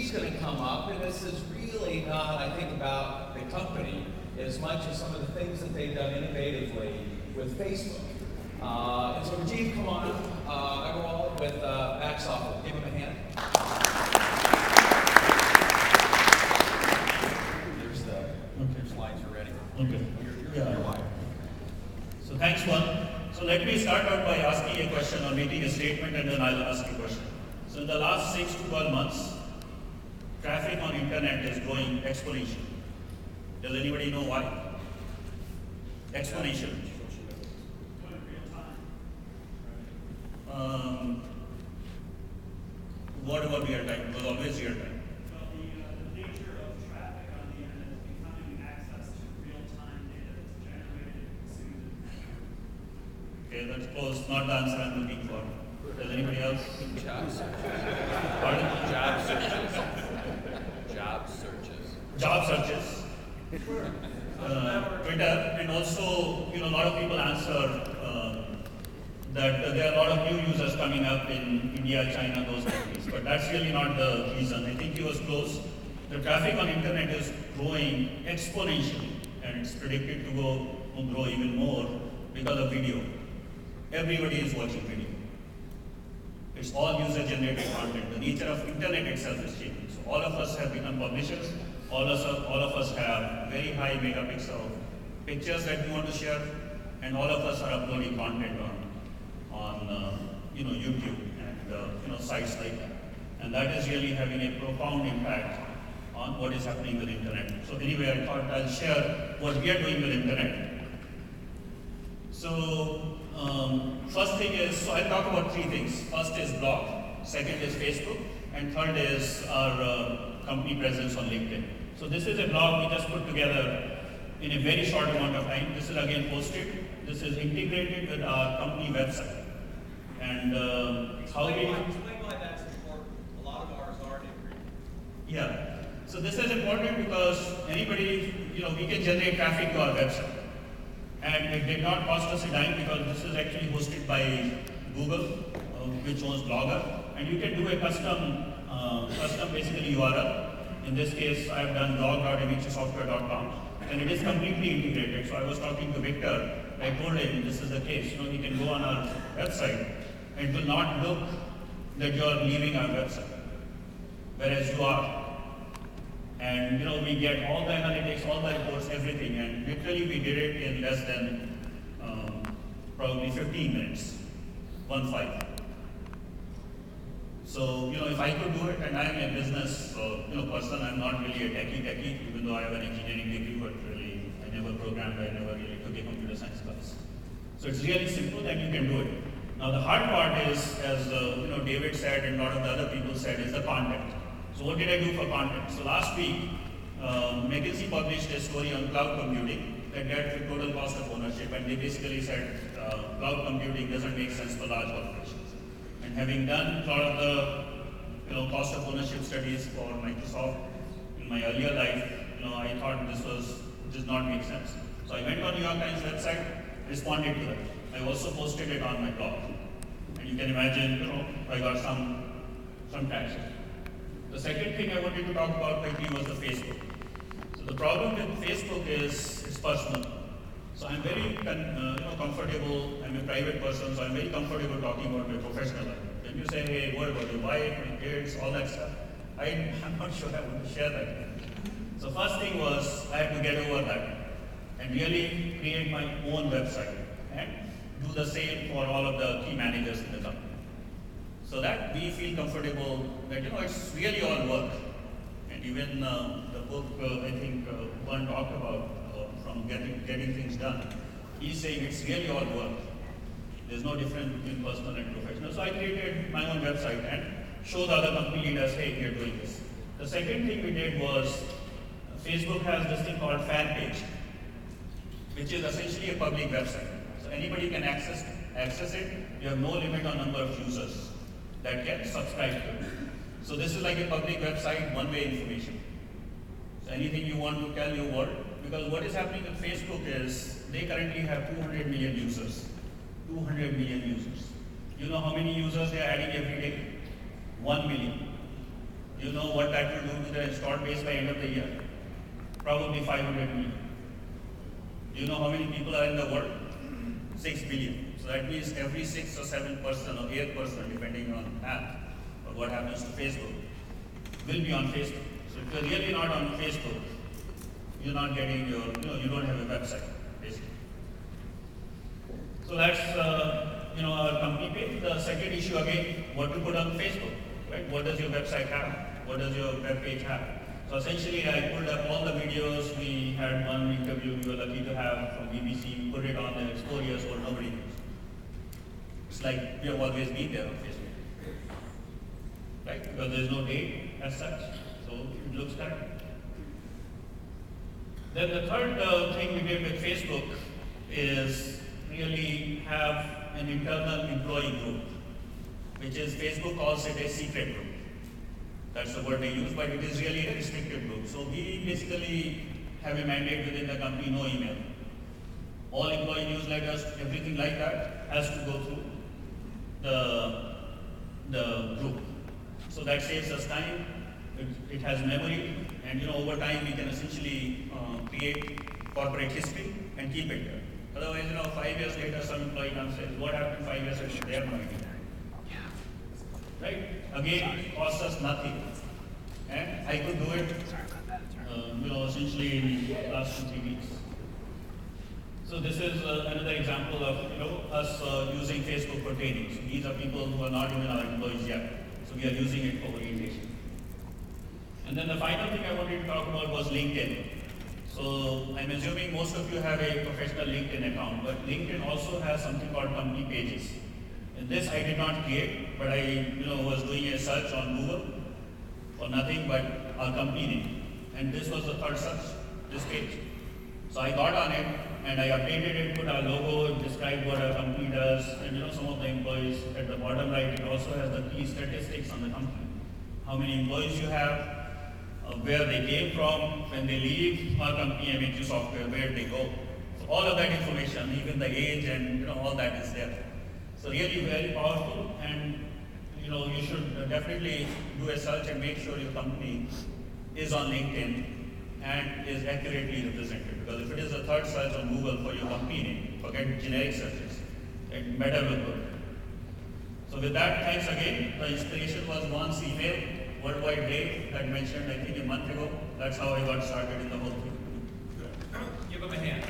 Rajiv going to come up, and this is really not, I think, about the company as much as some of the things that they've done innovatively with Facebook. And so Rajiv, come on, everyone, with MAQ Software. Give him a hand. There's the slides are ready. Okay. You're live. So thanks, Juan. So let me start out by asking a question or making a statement, and then I'll ask a question. So in the last 6 to 12 months, traffic on internet is growing exponentially. Does anybody know why? Exponentially. What about real time? It was always real time. Well, the nature of traffic on the internet is becoming access to real-time data that's generated and consumed. Okay, that's close. Not the answer I'm looking for. Does anybody else? Job searches. Pardon? Job searches. Job searches. Job searches. Twitter, and also, a lot of people answer that there are a lot of new users coming up in India, China, those countries. But that's really not the reason. I think he was close. The traffic on internet is growing exponentially, and it's predicted to grow even more because of video. Everybody is watching video. It's all user-generated content. The nature of internet itself is changing. So all of us have become publishers. All of us have very high megapixel pictures that we want to share, and all of us are uploading content on YouTube and sites like that. And that is really having a profound impact on what is happening with internet. So anyway, I thought I'll share what we are doing with internet. So first thing is, so I'll talk about 3 things. First is blog, second is Facebook, and third is our company presence on LinkedIn. So this is a blog we just put together in a very short amount of time. This is again posted. This is integrated with our company website. And how we... Explain why that's important. A lot of ours aren't integrated. Yeah. So this is important because anybody, we can generate traffic to our website. And it did not cost us a dime because this is actually hosted by Google, which owns Blogger. And you can do a custom basically URL. In this case, I've done blog.MAQsoftware.com, and it is completely integrated. So I was talking to Victor. I told him this is the case. He can go on our website, and it will not look that you are leaving our website, whereas you are. And we get all the analytics, all the reports, everything, and literally we did it in less than probably 15 minutes, 1.5. So if I could do it, and I'm a business person, I'm not really a techie, even though I have an engineering degree, but really I never programmed, I never really took a computer science class. So it's really simple and you can do it. Now the hard part is, as David said and a lot of the other people said, is the content. So what did I do for content? So last week, McKinsey published a story on cloud computing that dealt with total cost of ownership, and they basically said cloud computing doesn't make sense for large corporations. And having done a lot of the cost of ownership studies for Microsoft in my earlier life, I thought this does not make sense. So I went on New York Times website, responded to that. I also posted it on my blog. And you can imagine, I got some traction. The second thing I wanted to talk about quickly was the Facebook. So the problem with Facebook is it's personal. So I'm very comfortable. I'm a private person, so I'm very comfortable talking about my professional life. When you say, hey, what about your wife, my kids, all that stuff, I'm not sure I want to share that. So first thing was I had to get over that and really create my own website and do the same for all of the key managers in the company. So that we feel comfortable that it's really all work. And even the book I think one talked about from getting things done. He's saying it's really all work. There's no difference between personal and professional. So I created my own website and showed other company leaders, hey, we're doing this. The second thing we did was Facebook has this thing called fan page, which is essentially a public website. So anybody can access it. You have no limit on number of users that can subscribe to it. So this is like a public website, one-way information. So anything you want to tell your world, because what is happening with Facebook is they currently have 200 million users. 200 million users. You know how many users they are adding every day? 1 million. You know what that will do to the installed base by end of the year? Probably 500 million. Do you know how many people are in the world? 6 billion. So that means every 6 or 7 person or 8 person, depending on app or what happens to Facebook, will be on Facebook. So if you're really not on Facebook, you're not getting your, you don't have a website, basically. So that's, our company page. The second issue again, what to put on Facebook, right? What does your website have? What does your web page have? So essentially, I pulled up all the videos. We had one interview we were lucky to have from BBC, put it on there. It's 4 years old, nobody knows. It's like we have always been there on Facebook, right? Because there's no date as such, so it looks correct. Then the third thing we did with Facebook is really have an internal employee group, which is Facebook calls it a secret group. That's the word they use, but it is really a restricted group. So we basically have a mandate within the company, no email. All employee newsletters, everything like that has to go through the group. So that saves us time, it has memory, and over time we can essentially create corporate history and keep it there. Otherwise, 5 years later, some employee comes and says, what happened 5 years ago? They have no idea. Right? Again, it costs us nothing. And I could do it, essentially in the last 2-3 weeks. So this is another example of, us using Facebook for training. So these are people who are not even our employees yet. So we are using it for orientation. And then the final thing I wanted to talk about was LinkedIn. So I'm assuming most of you have a professional LinkedIn account, but LinkedIn also has something called company pages. And this I did not create, but I was doing a search on Google for nothing but our company name. And this was the third search, this page. So I got on it and I updated it, put our logo, described what our company does, and some of the employees at the bottom right, it also has the key statistics on the company. How many employees you have, where they came from, when they leave our company, MAQ Software, where they go. So all of that information, even the age and all that is there. So really very powerful, and you should definitely do a search and make sure your company is on LinkedIn and is accurately represented. Because if it is a third search on Google for your company name, forget generic searches, it better will work. So with that, thanks again. The inspiration was Juan's email, worldwide day that mentioned I think a month ago. That's how I got started in the whole thing. Give him a hand.